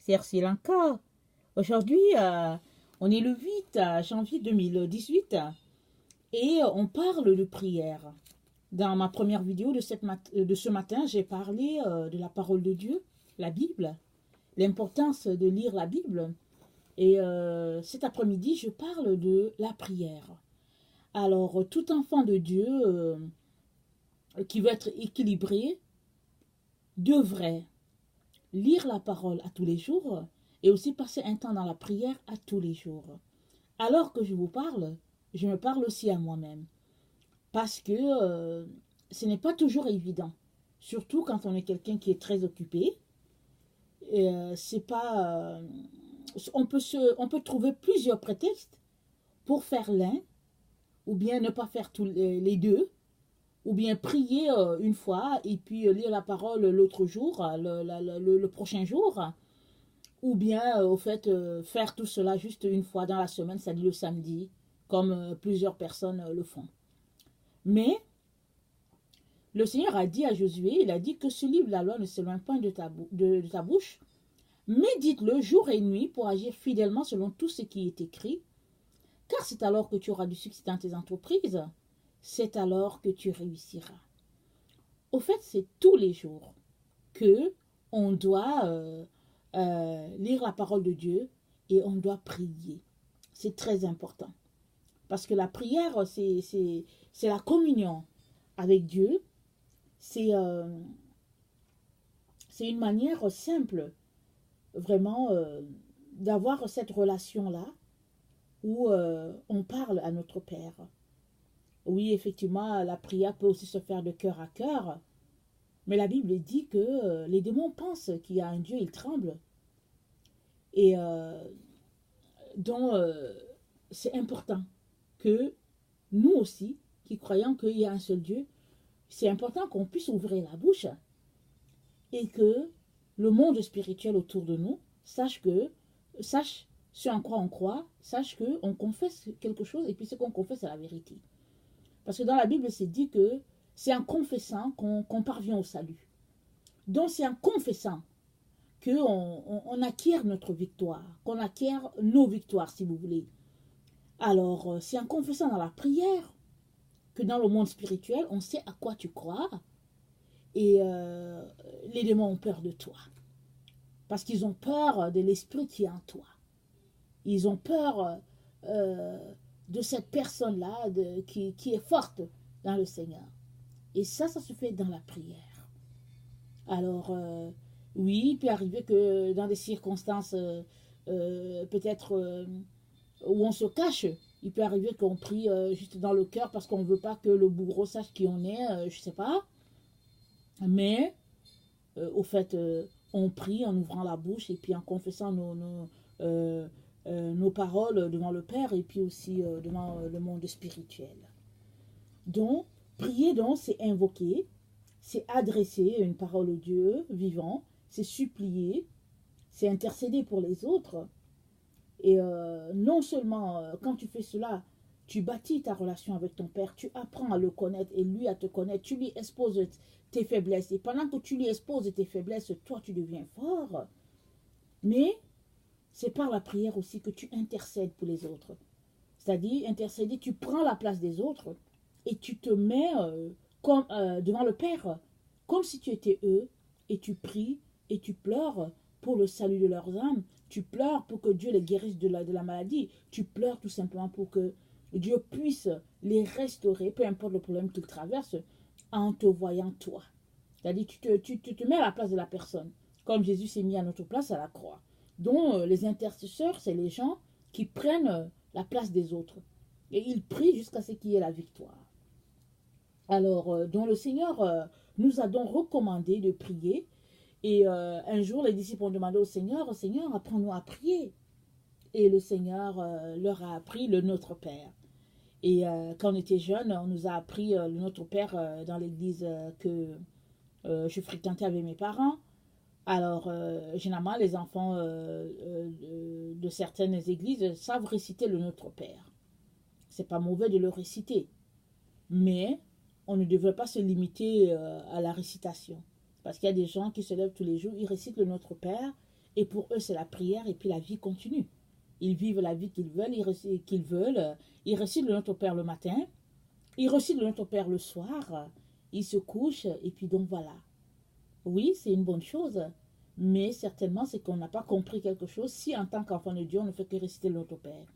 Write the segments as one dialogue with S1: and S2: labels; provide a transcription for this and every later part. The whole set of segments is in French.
S1: Pasteur Sri-Lanka. Aujourd'hui, on est le 8 janvier 2018 et on parle de prière. Dans ma première vidéo de ce matin, j'ai parlé de la parole de Dieu, la Bible, l'importance de lire la Bible. Et cet après-midi, je parle de la prière. Alors, tout enfant de Dieu qui veut être équilibré devrait lire la parole à tous les jours et aussi passer un temps dans la prière à tous les jours. Alors que je vous parle, je me parle aussi à moi-même. Parce que ce n'est pas toujours évident. Surtout quand on est quelqu'un qui est très occupé. C'est pas, on peut trouver plusieurs prétextes pour faire l'un, ou bien ne pas faire tous les deux, ou bien prier une fois et puis lire la parole l'autre jour, le prochain jour, ou bien au fait faire tout cela juste une fois dans la semaine, c'est-à-dire le samedi, comme plusieurs personnes le font. Mais le Seigneur a dit à Josué, il a dit que ce livre de la loi ne s'éloigne pas de ta bouche, médite-le jour et nuit pour agir fidèlement selon tout ce qui est écrit, car c'est alors que tu auras du succès dans tes entreprises, c'est alors que tu réussiras. Au fait, c'est tous les jours que on doit lire la parole de Dieu et on doit prier. C'est très important. Parce que la prière, c'est la communion avec Dieu. C'est une manière simple, vraiment, d'avoir cette relation-là où on parle à notre Père. Oui, effectivement, la prière peut aussi se faire de cœur à cœur, mais la Bible dit que les démons pensent qu'il y a un Dieu, ils tremblent. Et donc, c'est important que nous aussi, qui croyons qu'il y a un seul Dieu, c'est important qu'on puisse ouvrir la bouche et que le monde spirituel autour de nous sache ce en quoi on croit, sache qu'on confesse quelque chose et puis ce qu'on confesse, c'est la vérité. Parce que dans la Bible, c'est dit que c'est en confessant qu'on parvient au salut. Donc, c'est en confessant qu'on acquiert notre victoire, qu'on acquiert nos victoires, si vous voulez. Alors, c'est en confessant dans la prière que dans le monde spirituel, on sait à quoi tu crois et les démons ont peur de toi. Parce qu'ils ont peur de l'esprit qui est en toi. Ils ont peur de cette personne-là qui est forte dans le Seigneur. Et ça se fait dans la prière. Alors, oui, il peut arriver que dans des circonstances peut-être où on se cache, il peut arriver qu'on prie juste dans le cœur parce qu'on ne veut pas que le bourreau sache qui on est, je ne sais pas. Mais, au fait, on prie en ouvrant la bouche et puis en confessant nos paroles devant le Père et puis aussi devant le monde spirituel. Donc, prier, donc, c'est invoquer, c'est adresser une parole au Dieu vivant, c'est supplier, c'est intercéder pour les autres. Et non seulement quand tu fais cela, tu bâtis ta relation avec ton Père, tu apprends à le connaître et lui à te connaître, tu lui exposes tes faiblesses. Et pendant que tu lui exposes tes faiblesses, toi tu deviens fort. Mais c'est par la prière aussi que tu intercèdes pour les autres. C'est-à-dire, intercéder, tu prends la place des autres et tu te mets devant le Père, comme si tu étais eux, et tu pries et tu pleures pour le salut de leurs âmes. Tu pleures pour que Dieu les guérisse de la maladie. Tu pleures tout simplement pour que Dieu puisse les restaurer, peu importe le problème qu'ils traversent, en te voyant toi. C'est-à-dire, tu te mets à la place de la personne, comme Jésus s'est mis à notre place à la croix. Donc, les intercesseurs, c'est les gens qui prennent la place des autres. Et ils prient jusqu'à ce qu'il y ait la victoire. Alors, donc le Seigneur nous a donc recommandé de prier. Et un jour, les disciples ont demandé au Seigneur, Seigneur, apprends-nous à prier. Et le Seigneur leur a appris le Notre Père. Et quand on était jeunes, on nous a appris le Notre Père dans l'église que je fréquentais avec mes parents. Alors, généralement, les enfants de certaines églises savent réciter le Notre Père. C'est pas mauvais de le réciter. Mais on ne devrait pas se limiter à la récitation. Parce qu'il y a des gens qui se lèvent tous les jours, ils récitent le Notre Père Et pour eux, c'est la prière et puis la vie continue. Ils vivent la vie qu'ils veulent, ils récitent le Notre Père le matin, ils récitent le Notre Père le soir, ils se couchent et puis donc voilà. Oui, c'est une bonne chose, mais certainement c'est qu'on n'a pas compris quelque chose si en tant qu'enfant de Dieu, on ne fait que réciter le Notre Père.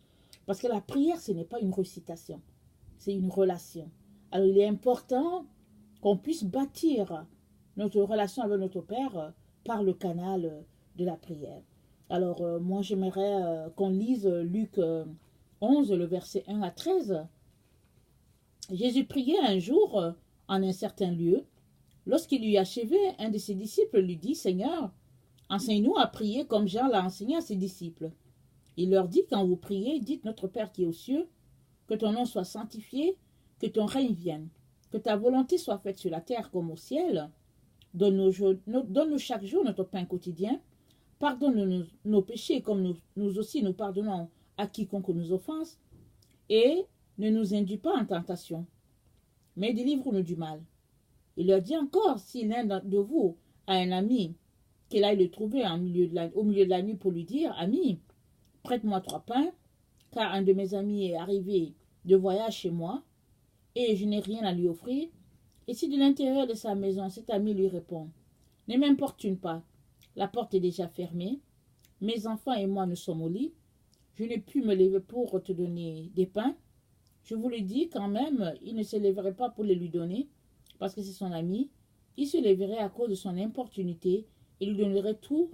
S1: Parce que la prière, ce n'est pas une récitation, c'est une relation. Alors il est important qu'on puisse bâtir notre relation avec notre Père par le canal de la prière. Alors moi j'aimerais qu'on lise Luc 11, le verset 1 à 13. Jésus priait un jour en un certain lieu. Lorsqu'il eut achevé, un de ses disciples lui dit, « Seigneur, enseigne-nous à prier comme Jean l'a enseigné à ses disciples. » Il leur dit, « Quand vous priez, dites Notre Père qui est aux cieux, que ton nom soit sanctifié, que ton règne vienne, que ta volonté soit faite sur la terre comme au ciel. Donne-nous chaque jour notre pain quotidien. Pardonne-nous nos péchés comme nous aussi nous pardonnons à quiconque nous offense. Et ne nous induis pas en tentation, mais délivre-nous du mal. » Il leur dit encore, si l'un de vous a un ami, qu'il aille le trouver au milieu de la nuit pour lui dire, « Ami, prête-moi 3 pains, car un de mes amis est arrivé de voyage chez moi, et je n'ai rien à lui offrir. » Et si de l'intérieur de sa maison, cet ami lui répond, « Ne m'importune pas, la porte est déjà fermée, mes enfants et moi nous sommes au lit, je n'ai pu me lever pour te donner des pains. » Je vous le dis quand même, il ne se lèverait pas pour les lui donner, parce que c'est son ami. Il se lèverait à cause de son importunité et lui donnerait tout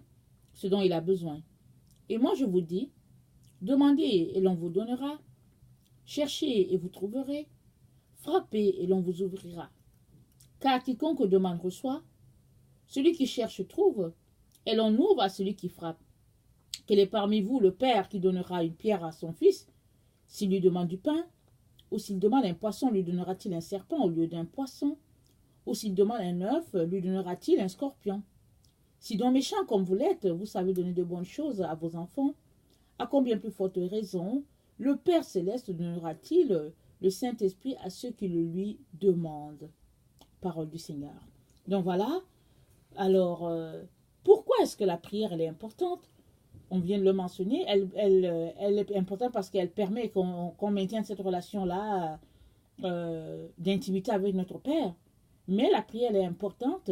S1: ce dont il a besoin. Et moi je vous dis, demandez et l'on vous donnera, cherchez et vous trouverez, frappez et l'on vous ouvrira. Car quiconque demande reçoit, celui qui cherche trouve, et l'on ouvre à celui qui frappe. Quel est parmi vous le père qui donnera une pierre à son fils, s'il lui demande du pain? Ou s'il demande un poisson, lui donnera-t-il un serpent au lieu d'un poisson? Ou s'il demande un œuf, lui donnera-t-il un scorpion? Si donc méchant comme vous l'êtes, vous savez donner de bonnes choses à vos enfants, à combien plus forte raison le Père Céleste donnera-t-il le Saint-Esprit à ceux qui le lui demandent? Parole du Seigneur. Donc voilà. Alors, pourquoi est-ce que la prière elle est importante? On vient de le mentionner, elle est importante parce qu'elle permet qu'on maintienne cette relation-là d'intimité avec notre Père. Mais la prière, elle est importante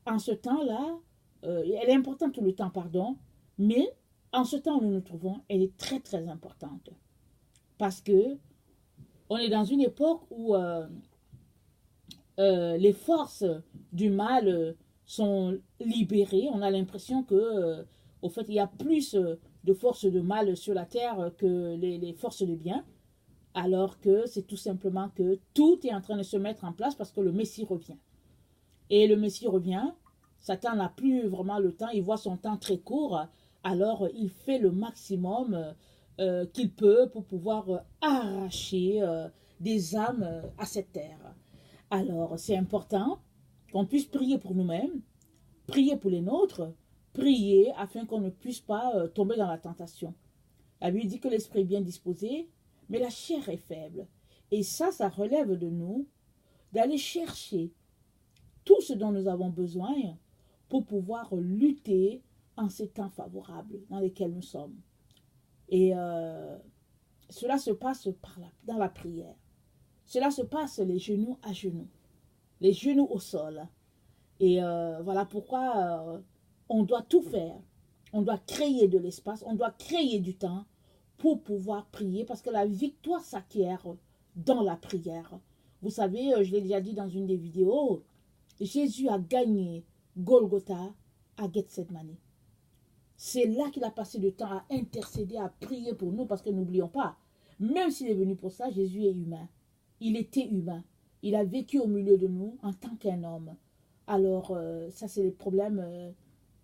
S1: en ce temps-là, elle est importante tout le temps, pardon, mais en ce temps où nous nous trouvons, elle est très, très importante. Parce que on est dans une époque où les forces du mal sont libérées. On a l'impression que au fait, il y a plus de forces de mal sur la terre que les forces de bien, alors que c'est tout simplement que tout est en train de se mettre en place parce que le Messie revient. Et le Messie revient, Satan n'a plus vraiment le temps, il voit son temps très court, alors il fait le maximum qu'il peut pour pouvoir arracher des âmes à cette terre. Alors c'est important qu'on puisse prier pour nous-mêmes, prier pour les nôtres, prier afin qu'on ne puisse pas tomber dans la tentation. La Bible dit que l'esprit est bien disposé, mais la chair est faible. Et ça relève de nous d'aller chercher tout ce dont nous avons besoin pour pouvoir lutter en ces temps favorables dans lesquels nous sommes. Et cela se passe dans la prière. Cela se passe les genoux à genoux, les genoux au sol. Et voilà pourquoi on doit tout faire. On doit créer de l'espace, on doit créer du temps pour pouvoir prier, parce que la victoire s'acquiert dans la prière. Vous savez, je l'ai déjà dit dans une des vidéos, Jésus a gagné Golgotha à Gethsemane. C'est là qu'il a passé du temps à intercéder, à prier pour nous, parce que n'oublions pas, même s'il est venu pour ça, Jésus est humain. Il était humain. Il a vécu au milieu de nous en tant qu'un homme. Alors, ça c'est le problème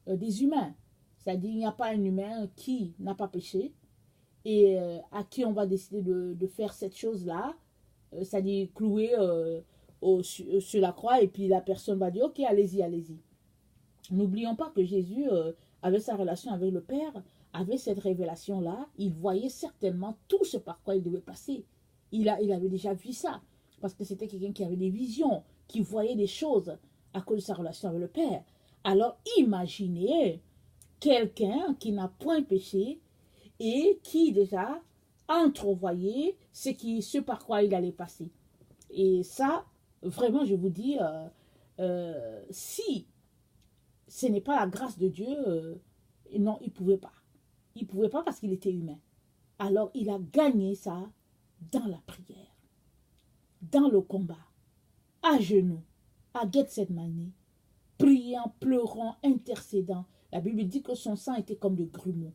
S1: des humains. C'est-à-dire, il n'y a pas un humain qui n'a pas péché et à qui on va décider de faire cette chose-là, c'est-à-dire clouer sur la croix, et puis la personne va dire, ok, allez-y, allez-y. N'oublions pas que Jésus avait sa relation avec le Père, avait cette révélation-là, il voyait certainement tout ce par quoi il devait passer. Il avait déjà vu ça, parce que c'était quelqu'un qui avait des visions, qui voyait des choses à cause de sa relation avec le Père. Alors imaginez quelqu'un qui n'a point péché et qui déjà entrevoyait ce par quoi il allait passer. Et ça, vraiment, je vous dis, si ce n'est pas la grâce de Dieu, non, il ne pouvait pas. Il ne pouvait pas parce qu'il était humain. Alors, il a gagné ça dans la prière, dans le combat, à genoux, à Gethsemane, priant, pleurant, intercédant. La Bible dit que son sang était comme de grumeaux.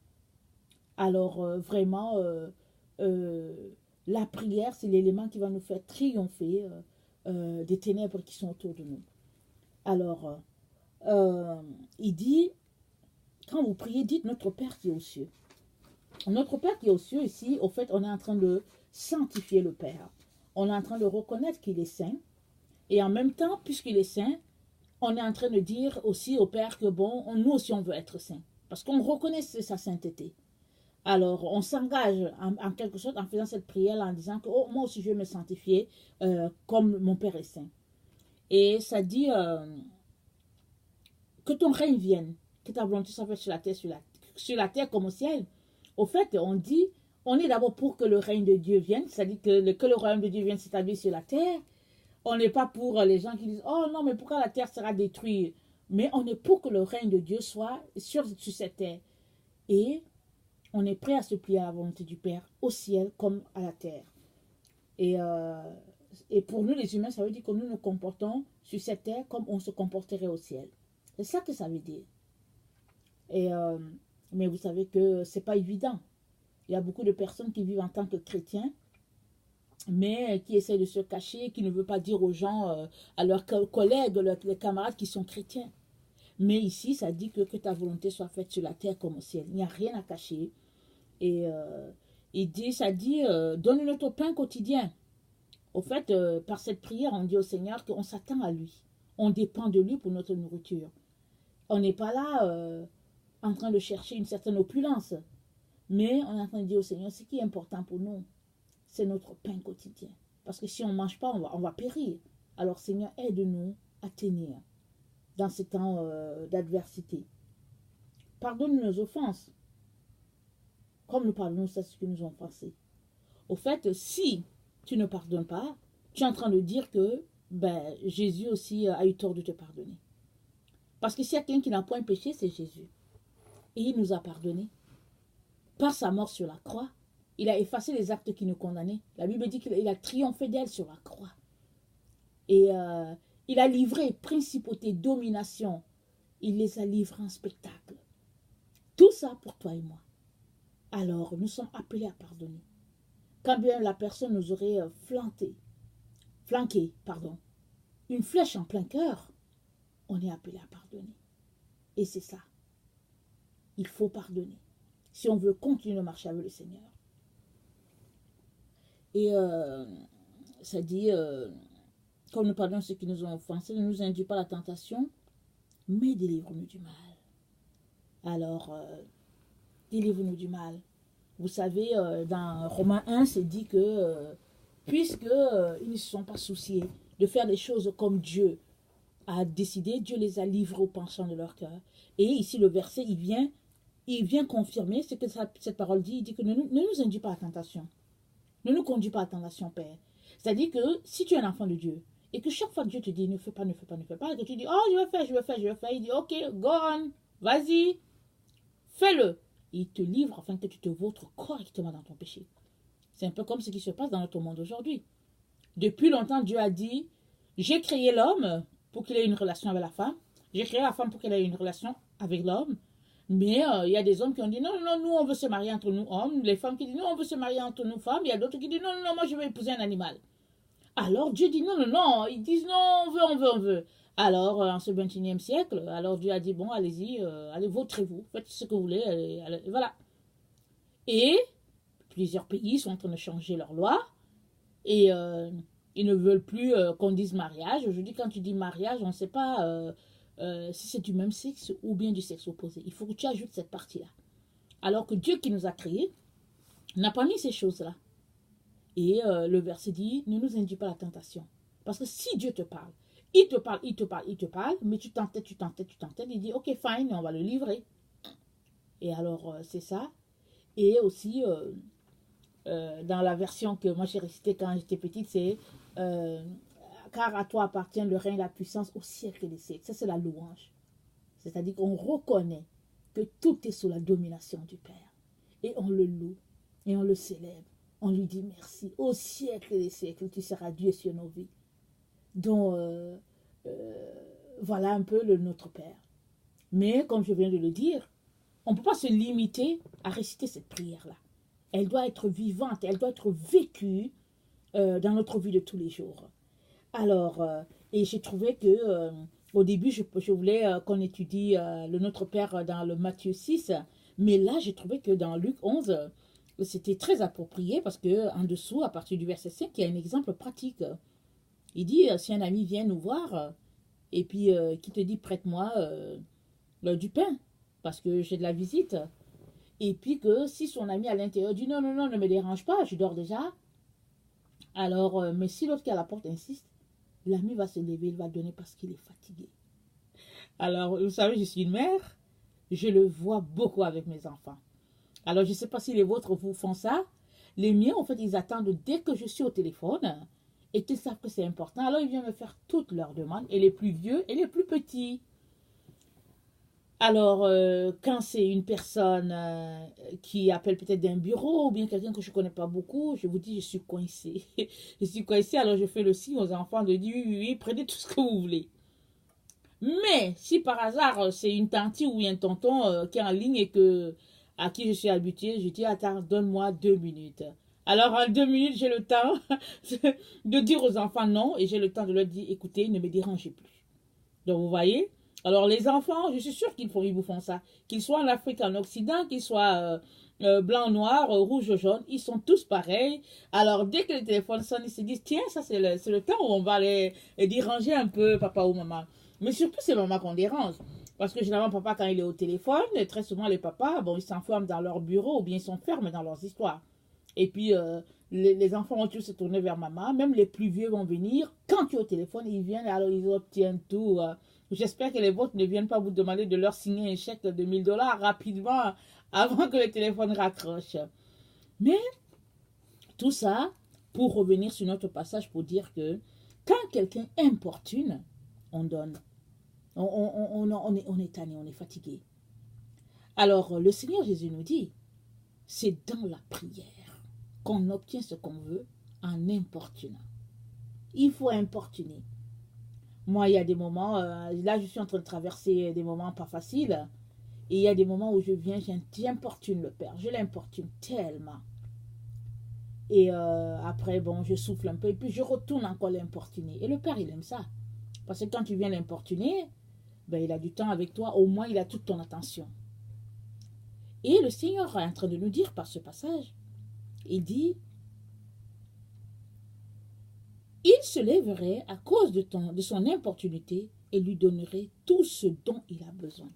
S1: Alors, vraiment, la prière, c'est l'élément qui va nous faire triompher des ténèbres qui sont autour de nous. Alors, il dit, quand vous priez, dites notre Père qui est aux cieux. Notre Père qui est aux cieux, ici, au fait, on est en train de sanctifier le Père. On est en train de reconnaître qu'il est saint. Et en même temps, puisqu'il est saint, on est en train de dire aussi au Père que, bon, nous aussi, on veut être saint. Parce qu'on reconnaît sa sainteté. Alors, on s'engage en quelque sorte en faisant cette prière en disant que, oh, moi aussi, je vais me sanctifier comme mon Père est saint. Et ça dit que ton règne vienne, que ta volonté soit faite sur la terre comme au ciel. Au fait, on dit, on est d'abord pour que le règne de Dieu vienne, c'est-à-dire que le royaume de Dieu vienne s'établir sur la terre. On n'est pas pour les gens qui disent, oh non, mais pourquoi la terre sera détruite? Mais on est pour que le règne de Dieu soit sur cette terre. Et on est prêt à se plier à la volonté du Père, au ciel comme à la terre. Et pour nous, les humains, ça veut dire que nous nous comportons sur cette terre comme on se comporterait au ciel. C'est ça que ça veut dire. Mais vous savez que ce n'est pas évident. Il y a beaucoup de personnes qui vivent en tant que chrétiens, mais qui essaient de se cacher, qui ne veulent pas dire aux gens, à leurs collègues, les camarades qui sont chrétiens. Mais ici, ça dit que ta volonté soit faite sur la terre comme au ciel. Il n'y a rien à cacher. Et ça dit, donne notre pain quotidien. Au fait, par cette prière, on dit au Seigneur qu'on s'attend à lui. On dépend de lui pour notre nourriture. On n'est pas là en train de chercher une certaine opulence. Mais on est en train de dire au Seigneur, ce qui est important pour nous, c'est notre pain quotidien. Parce que si on ne mange pas, on va périr. Alors Seigneur, aide-nous à tenir dans ces temps d'adversité. Pardonne nos offenses, comme nous pardonnons ceux qui nous ont offensés. Au fait, si tu ne pardonnes pas, tu es en train de dire que Jésus aussi a eu tort de te pardonner. Parce que s'il y a quelqu'un qui n'a point péché, c'est Jésus. Et il nous a pardonné. Par sa mort sur la croix, il a effacé les actes qui nous condamnaient. La Bible dit qu'il a triomphé d'elle sur la croix. Et il a livré principauté, domination. Il les a livrés en spectacle. Tout ça pour toi et moi. Alors, nous sommes appelés à pardonner. Quand bien la personne nous aurait flanqué, une flèche en plein cœur, on est appelé à pardonner. Et c'est ça. Il faut pardonner. Si on veut continuer de marcher avec le Seigneur. Et ça dit, comme nous pardonnons ceux qui nous ont offensés, ne nous induis pas à la tentation, mais délivre-nous du mal. Alors, délivre-nous du mal. Vous savez, dans Romains 1, c'est dit que puisqu'ils ne se sont pas souciés de faire des choses comme Dieu a décidé, Dieu les a livrés au penchant de leur cœur. Et ici, le verset, il vient confirmer ce que cette parole dit. Il dit que ne nous induis pas à la tentation. Ne nous conduis pas à la tentation, Père. C'est-à-dire que si tu es un enfant de Dieu, et que chaque fois que Dieu te dit ne fais pas, ne fais pas, ne fais pas, et que tu dis oh je vais faire, il dit ok, go on, vas-y, fais-le. Il te livre afin que tu te vautres correctement dans ton péché. C'est un peu comme ce qui se passe dans notre monde aujourd'hui. Depuis longtemps, Dieu a dit j'ai créé l'homme pour qu'il ait une relation avec la femme, j'ai créé la femme pour qu'elle ait une relation avec l'homme. Mais il y a des hommes qui ont dit non, nous on veut se marier entre nous hommes. Les femmes qui disent non, on veut se marier entre nous femmes. Il y a d'autres qui disent non, moi je veux épouser un animal. Alors Dieu dit non. Ils disent non, on veut. Alors en ce 21e siècle, alors Dieu a dit bon, allez-y, allez, vautrez-vous, faites ce que vous voulez. Allez, voilà. Et plusieurs pays sont en train de changer leurs lois. Et ils ne veulent plus qu'on dise mariage. Aujourd'hui, quand tu dis mariage, on ne sait pas si c'est du même sexe ou bien du sexe opposé. Il faut que tu ajoutes cette partie-là. Alors que Dieu qui nous a créés n'a pas mis ces choses-là. Et le verset dit, ne nous induis pas à la tentation. Parce que si Dieu te parle, il te parle, mais tu t'entêtes, il dit, ok, fine, on va le livrer. Et alors, c'est ça. Et aussi, dans la version que moi j'ai récitée quand j'étais petite, c'est car à toi appartient le règne et la puissance au siècle des siècles. Ça, c'est la louange. C'est-à-dire qu'on reconnaît que tout est sous la domination du Père. Et on le loue, et on le célèbre. On lui dit merci. Au siècle des siècles, tu seras Dieu sur nos vies. Donc, voilà un peu notre Père. Mais, comme je viens de le dire, on ne peut pas se limiter à réciter cette prière-là. Elle doit être vivante, elle doit être vécue dans notre vie de tous les jours. Alors, et j'ai trouvé que au début, je voulais qu'on étudie le Notre Père dans le Matthieu 6, mais là, j'ai trouvé que dans Luc 11, c'était très approprié parce que en dessous, à partir du verset 5, il y a un exemple pratique. Il dit, si un ami vient nous voir et puis qui te dit, prête-moi du pain parce que j'ai de la visite, et puis que si son ami à l'intérieur dit, non, non, non, ne me dérange pas, je dors déjà, alors, mais si l'autre qui est à la porte insiste, l'ami va se lever, il va donner parce qu'il est fatigué. Alors, vous savez, je suis une mère, je le vois beaucoup avec mes enfants. Alors, je ne sais pas si les vôtres vous font ça. Les miens, en fait, ils attendent dès que je suis au téléphone et qu'ils savent que c'est important. Alors, ils viennent me faire toutes leurs demandes, et les plus vieux et les plus petits. Alors, quand c'est une personne qui appelle peut-être d'un bureau ou bien quelqu'un que je ne connais pas beaucoup, je vous dis, je suis coincée. Je suis coincée, alors je fais le signe aux enfants de dire, oui, oui, oui, prenez tout ce que vous voulez. Mais si par hasard, c'est une tante ou un tonton qui est en ligne et à qui je suis habituée, je dis, attends, donne-moi 2 minutes. Alors, en 2 minutes, j'ai le temps de dire aux enfants non et j'ai le temps de leur dire, écoutez, ne me dérangez plus. Donc, vous voyez? Alors, les enfants, je suis sûre qu'ils vous font ça. Qu'ils soient en Afrique, en Occident, qu'ils soient blanc, noir, rouge, jaune, ils sont tous pareils. Alors, dès que le téléphone sonne, ils se disent, tiens, ça, c'est le temps où on va les déranger un peu, papa ou maman. Mais surtout, c'est maman qu'on dérange. Parce que généralement, papa, quand il est au téléphone, très souvent, les papas, bon, ils s'enferment dans leur bureau ou bien ils sont fermes dans leurs histoires. Et puis, les enfants vont tous se tourner vers maman. Même les plus vieux vont venir. Quand tu es au téléphone, ils viennent, alors ils obtiennent tout. J'espère que les vôtres ne viennent pas vous demander de leur signer un chèque de 1000 $ rapidement avant que le téléphone raccroche. Mais tout ça pour revenir sur notre passage pour dire que quand quelqu'un importune, on donne. On est tanné, on est fatigué. Alors, le Seigneur Jésus nous dit, c'est dans la prière qu'on obtient ce qu'on veut en importunant. Il faut importuner. Moi, il y a des moments, là je suis en train de traverser des moments pas faciles, et il y a des moments où je viens, j'importune le Père, je l'importune tellement. Et après, bon, je souffle un peu, et puis je retourne encore l'importuner. Et le Père, il aime ça. Parce que quand tu viens l'importuner, ben, il a du temps avec toi, au moins il a toute ton attention. Et le Seigneur est en train de nous dire par ce passage, il dit, il se lèverait à cause de son importunité et lui donnerait tout ce dont il a besoin.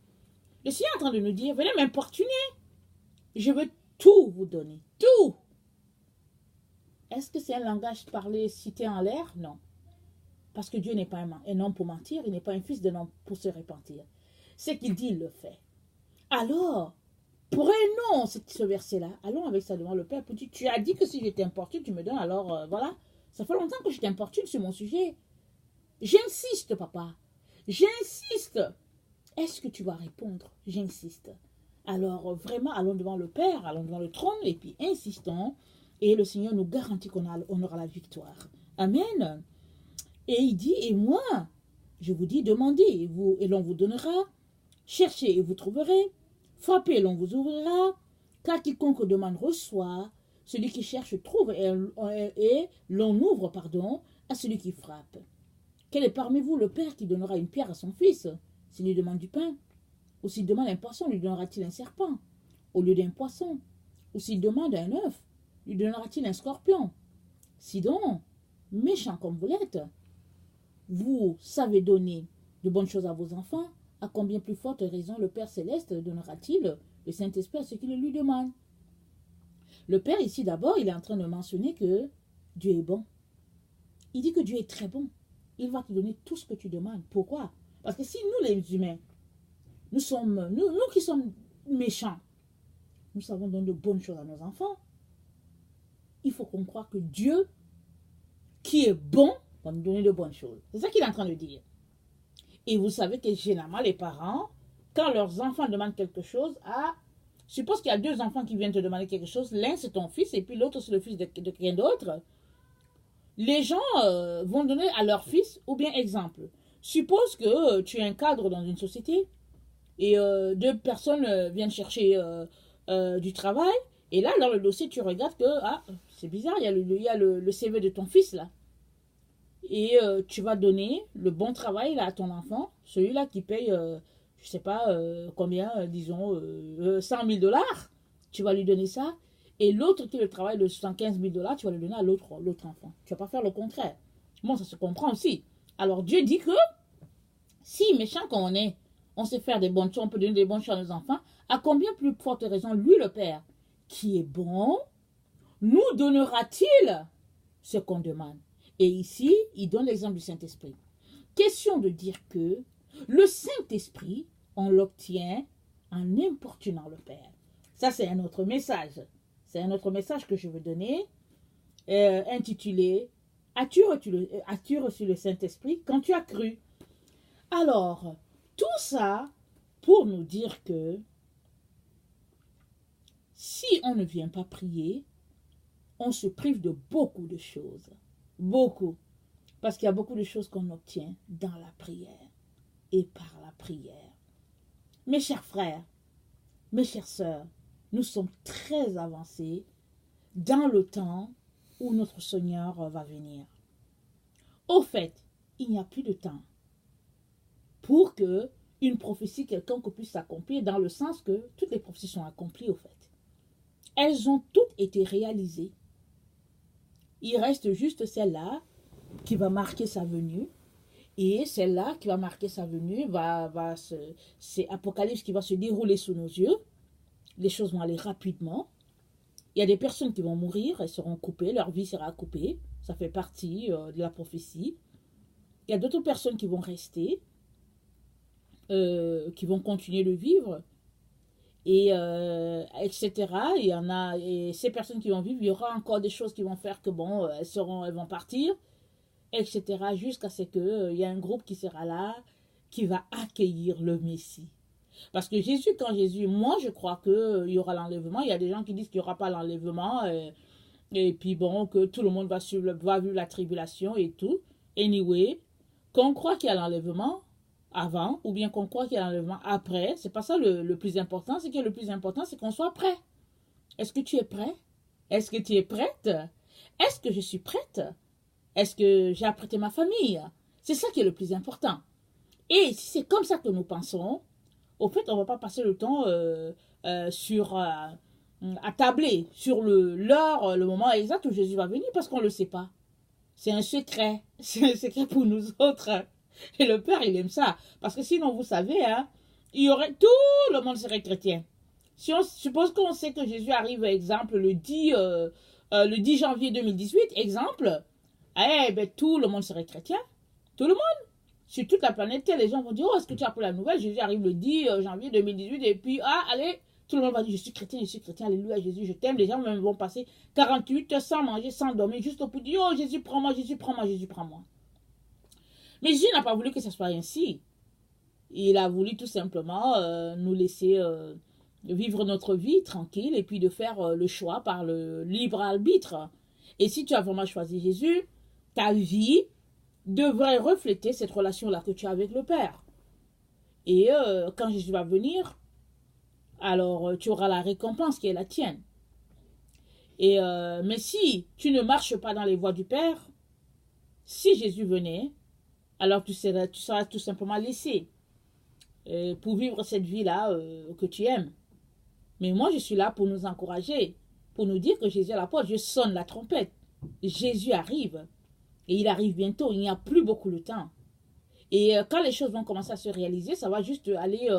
S1: Le Seigneur est en train de nous dire, venez m'importuner, je veux tout vous donner, tout. Est-ce que c'est un langage parlé cité en l'air? Non. Parce que Dieu n'est pas un homme pour mentir, il n'est pas un fils d'un homme pour se repentir. Ce qu'il dit, il le fait. Alors, prenons ce verset-là, allons avec ça devant le Père pour dire, tu as dit que si je t'importune, tu me donnes, alors voilà. Ça fait longtemps que je t'importune sur mon sujet. J'insiste, papa. J'insiste. Est-ce que tu vas répondre? J'insiste. Alors, vraiment, allons devant le Père, allons devant le trône, et puis insistons. Et le Seigneur nous garantit qu'on aura la victoire. Amen. Et il dit, et moi, je vous dis, demandez, et l'on vous donnera. Cherchez et vous trouverez. Frappez et l'on vous ouvrira. Car quiconque demande reçoit. Celui qui cherche trouve et l'on ouvre, à celui qui frappe. Quel est parmi vous le père qui donnera une pierre à son fils s'il lui demande du pain? Ou s'il demande un poisson, lui donnera-t-il un serpent au lieu d'un poisson? Ou s'il demande un œuf, lui donnera-t-il un scorpion? Si donc, méchant comme vous l'êtes, vous savez donner de bonnes choses à vos enfants, à combien plus forte raison le Père Céleste donnera-t-il le Saint-Esprit à ceux qui le lui demandent? Le Père, ici, d'abord, il est en train de mentionner que Dieu est bon. Il dit que Dieu est très bon. Il va te donner tout ce que tu demandes. Pourquoi? Parce que si nous, les humains, nous qui sommes méchants, nous savons donner de bonnes choses à nos enfants. Il faut qu'on croie que Dieu, qui est bon, va nous donner de bonnes choses. C'est ça qu'il est en train de dire. Et vous savez que généralement, les parents, quand leurs enfants demandent quelque chose, suppose qu'il y a 2 enfants qui viennent te demander quelque chose, l'un c'est ton fils et puis l'autre c'est le fils de quelqu'un d'autre. Les gens vont donner à leur fils, ou bien exemple, suppose que tu es un cadre dans une société et 2 personnes viennent chercher du travail, et là, dans le dossier, tu regardes que, c'est bizarre, il y a le CV de ton fils là. Et tu vas donner le bon travail là, à ton enfant, celui-là qui paye, je sais pas combien, disons, 100 000 $. Tu vas lui donner ça. Et l'autre qui le travail de 75 000 $, tu vas le donner à l'autre enfant. Tu vas pas faire le contraire. Bon, ça se comprend aussi. Alors Dieu dit que si méchant qu'on est, on sait faire des bonnes choses, on peut donner des bonnes choses à nos enfants, à combien plus forte raison, lui le Père, qui est bon, nous donnera-t-il ce qu'on demande? Et ici, il donne l'exemple du Saint-Esprit. Question de dire que le Saint-Esprit, on l'obtient en importunant le Père. Ça, c'est un autre message. C'est un autre message que je veux donner, intitulé « As-tu reçu le Saint-Esprit quand tu as cru ?» Alors, tout ça pour nous dire que si on ne vient pas prier, on se prive de beaucoup de choses. Beaucoup. Parce qu'il y a beaucoup de choses qu'on obtient dans la prière et par la prière. Mes chers frères, mes chères sœurs, nous sommes très avancés dans le temps où notre Seigneur va venir. Au fait, il n'y a plus de temps pour que une prophétie quelconque puisse s'accomplir, dans le sens que toutes les prophéties sont accomplies au fait. Elles ont toutes été réalisées. Il reste juste celle-là qui va marquer sa venue. Et celle-là qui va marquer sa venue, c'est Apocalypse qui va se dérouler sous nos yeux. Les choses vont aller rapidement. Il y a des personnes qui vont mourir, elles seront coupées, leur vie sera coupée. Ça fait partie de la prophétie. Il y a d'autres personnes qui vont rester, qui vont continuer de vivre, et etc. Il y en a, et ces personnes qui vont vivre, il y aura encore des choses qui vont faire que bon, elles vont partir, etc. Jusqu'à ce qu'il y a un groupe qui sera là, qui va accueillir le Messie. Parce que moi je crois qu'il y aura l'enlèvement. Il y a des gens qui disent qu'il n'y aura pas l'enlèvement, et puis bon, que tout le monde va vivre la tribulation et tout. Anyway, qu'on croit qu'il y a l'enlèvement avant, ou bien qu'on croit qu'il y a l'enlèvement après, c'est pas ça le plus important. Ce qui est le plus important, c'est qu'on soit prêt. Est-ce que tu es prêt? Est-ce que tu es prête? Est-ce que je suis prête? Est-ce que j'ai apprêté ma famille? C'est ça qui est le plus important. Et si c'est comme ça que nous pensons, au fait, on ne va pas passer le temps à tabler sur l'heure, le moment exact où Jésus va venir, parce qu'on ne le sait pas. C'est un secret. C'est un secret pour nous autres. Et le Père, il aime ça. Parce que sinon, vous savez, tout le monde serait chrétien. Si on suppose qu'on sait que Jésus arrive, exemple, le 10 janvier 2018, exemple, tout le monde serait chrétien. Tout le monde. Sur toute la planète, les gens vont dire, oh, est-ce que tu as appris la nouvelle? Jésus arrive le 10 janvier 2018, et puis, allez, tout le monde va dire, je suis chrétien, alléluia, Jésus, je t'aime. Les gens même vont passer 48 heures sans manger, sans dormir, juste pour dire, oh, Jésus, prends-moi, Jésus, prends-moi, Jésus, prends-moi. Mais Jésus n'a pas voulu que ce soit ainsi. Il a voulu tout simplement nous laisser vivre notre vie tranquille, et puis de faire le choix par le libre arbitre. Et si tu as vraiment choisi Jésus, ta vie devrait refléter cette relation-là que tu as avec le Père. Et quand Jésus va venir, alors tu auras la récompense qui est la tienne. Et mais si tu ne marches pas dans les voies du Père, si Jésus venait, alors tu seras tout simplement laissé pour vivre cette vie-là que tu aimes. Mais moi, je suis là pour nous encourager, pour nous dire que Jésus est à la porte. Je sonne la trompette. Jésus arrive. Et il arrive bientôt. Il n'y a plus beaucoup de temps. Et quand les choses vont commencer à se réaliser, ça va juste aller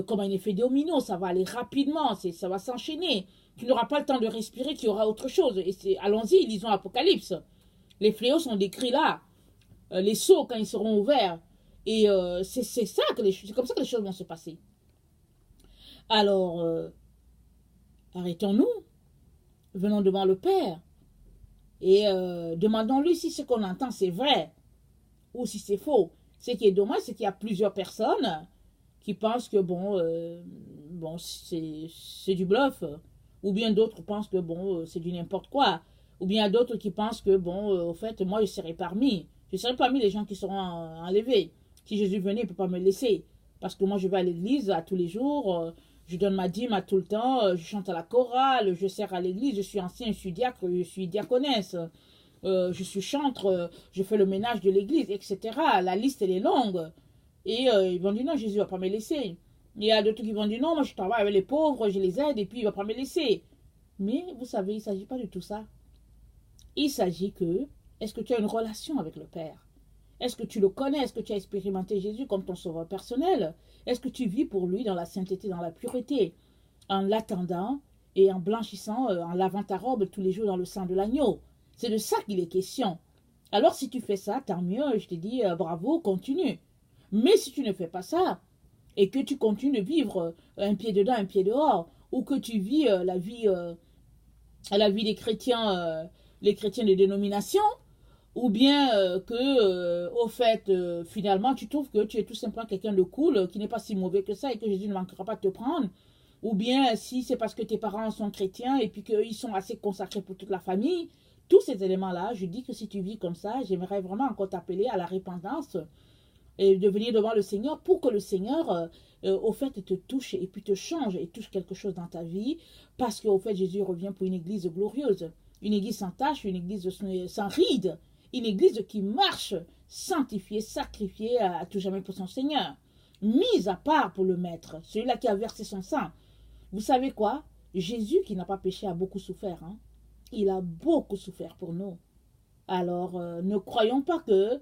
S1: comme un effet domino. Ça va aller rapidement. Ça va s'enchaîner. Tu n'auras pas le temps de respirer, qu'il y aura autre chose. Et allons-y, lisons Apocalypse. Les fléaux sont décrits là. Les seaux, quand ils seront ouverts. Et c'est comme ça que les choses vont se passer. Alors, arrêtons-nous, venons devant le Père et demandons-lui si ce qu'on entend c'est vrai ou si c'est faux. Ce qui est dommage, c'est qu'il y a plusieurs personnes qui pensent que c'est du bluff, ou bien d'autres pensent que c'est du n'importe quoi, ou bien d'autres qui pensent que au fait, moi je serai parmi les gens qui seront enlevés. Si Jésus venait, il ne peut pas me laisser, parce que moi je vais à l'église à tous les jours, je donne ma dîme à tout le temps, je chante à la chorale, je sers à l'église, je suis ancien, je suis diacre, je suis diaconesse. Je suis chantre, je fais le ménage de l'église, etc. La liste, elle est longue. Et ils vont dire non, Jésus ne va pas me laisser. Il y a d'autres qui vont dire non, moi je travaille avec les pauvres, je les aide et puis il ne va pas me laisser. Mais vous savez, il ne s'agit pas de tout ça. Il s'agit que, est-ce que tu as une relation avec le Père? Est-ce que tu le connais? Est-ce que tu as expérimenté Jésus comme ton sauveur personnel? Est-ce que tu vis pour lui dans la sainteté, dans la pureté, en l'attendant et en blanchissant, en lavant ta robe tous les jours dans le sang de l'agneau? C'est de ça qu'il est question. Alors si tu fais ça, tant mieux, je te dis bravo, continue. Mais si tu ne fais pas ça, et que tu continues de vivre un pied dedans, un pied dehors, ou que tu vis la vie des chrétiens, les chrétiens de dénomination, ou bien au fait, finalement, tu trouves que tu es tout simplement quelqu'un de cool, qui n'est pas si mauvais que ça, et que Jésus ne manquera pas de te prendre, ou bien si c'est parce que tes parents sont chrétiens, et puis qu'ils sont assez consacrés pour toute la famille, tous ces éléments-là, je dis que si tu vis comme ça, j'aimerais vraiment encore t'appeler à la repentance et de venir devant le Seigneur pour que le Seigneur, au fait, te touche et puis te change et touche quelque chose dans ta vie, parce qu'au fait, Jésus revient pour une église glorieuse, une église sans tache, une église sans ride, une église qui marche, sanctifiée, sacrifiée à tout jamais pour son Seigneur, mise à part pour le Maître, celui-là qui a versé son sang. Vous savez quoi? Jésus, qui n'a pas péché, a beaucoup souffert, hein? Il a beaucoup souffert pour nous. Alors, ne croyons pas que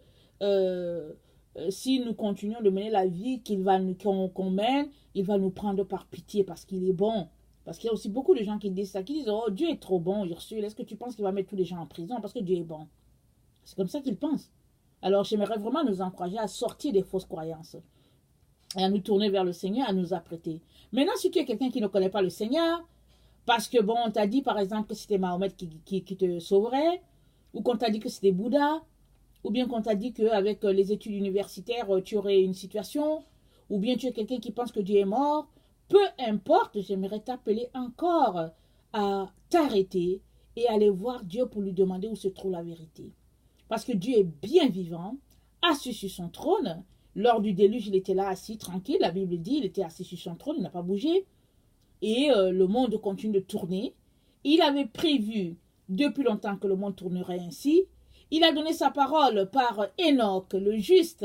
S1: si nous continuons de mener la vie qu'on mène, il va nous prendre par pitié parce qu'il est bon. Parce qu'il y a aussi beaucoup de gens qui disent ça, qui disent « Oh, Dieu est trop bon, Ursule, est-ce que tu penses qu'il va mettre tous les gens en prison parce que Dieu est bon ?» C'est comme ça qu'ils pensent. Alors, j'aimerais vraiment nous encourager à sortir des fausses croyances et à nous tourner vers le Seigneur, à nous apprêter. Maintenant, si tu es quelqu'un qui ne connaît pas le Seigneur, parce que on t'a dit par exemple que c'était Mahomet qui te sauverait, ou qu'on t'a dit que c'était Bouddha, ou bien qu'on t'a dit qu'avec les études universitaires, tu aurais une situation, ou bien tu es quelqu'un qui pense que Dieu est mort, peu importe, j'aimerais t'appeler encore à t'arrêter et aller voir Dieu pour lui demander où se trouve la vérité. Parce que Dieu est bien vivant, assis sur son trône. Lors du déluge, il était là assis, tranquille. La Bible dit, il était assis sur son trône, il n'a pas bougé. Et le monde continue de tourner. Il avait prévu depuis longtemps que le monde tournerait ainsi. Il a donné sa parole par Enoch, le juste,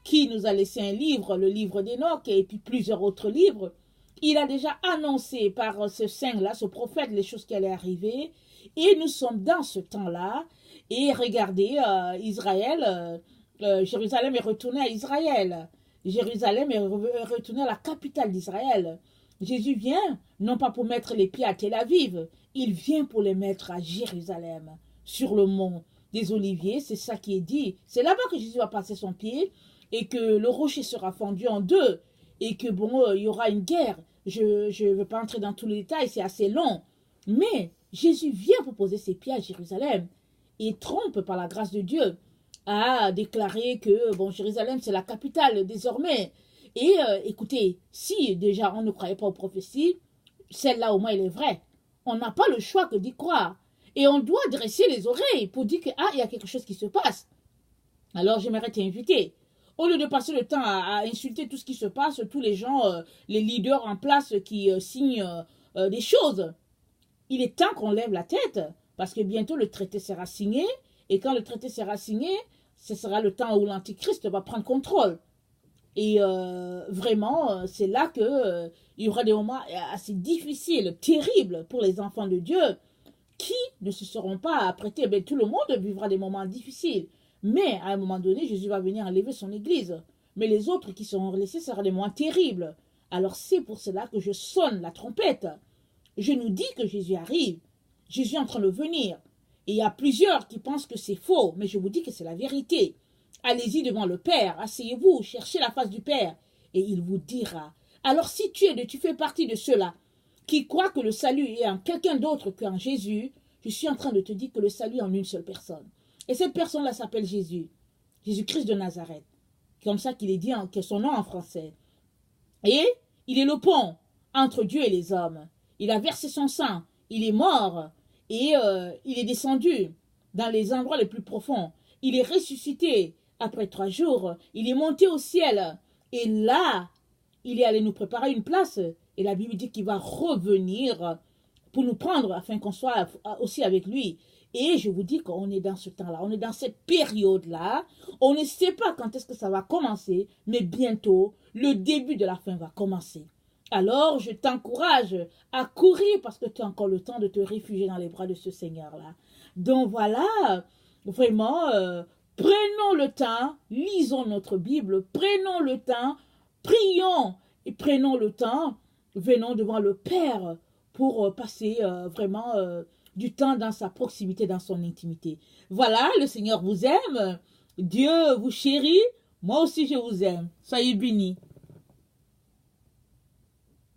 S1: qui nous a laissé un livre, le livre d'Enoch, et puis plusieurs autres livres. Il a déjà annoncé par ce saint-là, ce prophète, les choses qui allaient arriver. Et nous sommes dans ce temps-là. Et regardez, Israël, Jérusalem est retourné à Israël. Jérusalem est retourné à la capitale d'Israël. Jésus vient, non pas pour mettre les pieds à Tel Aviv, il vient pour les mettre à Jérusalem, sur le mont des Oliviers, c'est ça qui est dit. C'est là-bas que Jésus va passer son pied et que le rocher sera fendu en deux et que il y aura une guerre. Je ne veux pas entrer dans tous les détails, c'est assez long. Mais Jésus vient pour poser ses pieds à Jérusalem et trompe par la grâce de Dieu à déclarer que Jérusalem c'est la capitale désormais. Et écoutez, si déjà on ne croyait pas aux prophéties, celle-là au moins elle est vraie. On n'a pas le choix que d'y croire. Et on doit dresser les oreilles pour dire que il y a quelque chose qui se passe. Alors j'aimerais t'inviter. Au lieu de passer le temps à insulter tout ce qui se passe, tous les gens, les leaders en place qui signent des choses, il est temps qu'on lève la tête parce que bientôt le traité sera signé. Et quand le traité sera signé, ce sera le temps où l'Antichrist va prendre contrôle. Et vraiment, c'est là que il y aura des moments assez difficiles, terribles pour les enfants de Dieu qui ne se seront pas apprêtés. Ben, tout le monde vivra des moments difficiles. Mais à un moment donné, Jésus va venir enlever son église. Mais les autres qui seront laissés seront des moments terribles. Alors c'est pour cela que je sonne la trompette. Je nous dis que Jésus arrive. Jésus est en train de venir. Et il y a plusieurs qui pensent que c'est faux, mais je vous dis que c'est la vérité. Allez-y devant le Père, asseyez-vous, cherchez la face du Père, et il vous dira. Alors si tu fais partie de ceux-là qui croit que le salut est en quelqu'un d'autre qu'en Jésus, je suis en train de te dire que le salut est en une seule personne. Et cette personne-là s'appelle Jésus. Jésus-Christ de Nazareth. Comme ça qu'il est dit, que son nom en français. Et il est le pont entre Dieu et les hommes. Il a versé son sang. Il est mort. Et il est descendu dans les endroits les plus profonds. Il est ressuscité après 3 jours. Il est monté au ciel. Et là, il est allé nous préparer une place. Et la Bible dit qu'il va revenir pour nous prendre afin qu'on soit aussi avec lui. Et je vous dis qu'on est dans ce temps-là, on est dans cette période-là. On ne sait pas quand est-ce que ça va commencer, mais bientôt, le début de la fin va commencer. Alors, je t'encourage à courir parce que tu as encore le temps de te réfugier dans les bras de ce Seigneur-là. Donc voilà, vraiment, prenons le temps, lisons notre Bible, prenons le temps, prions et prenons le temps, venons devant le Père pour passer vraiment du temps dans sa proximité, dans son intimité. Voilà, le Seigneur vous aime, Dieu vous chérit, moi aussi je vous aime. Soyez bénis.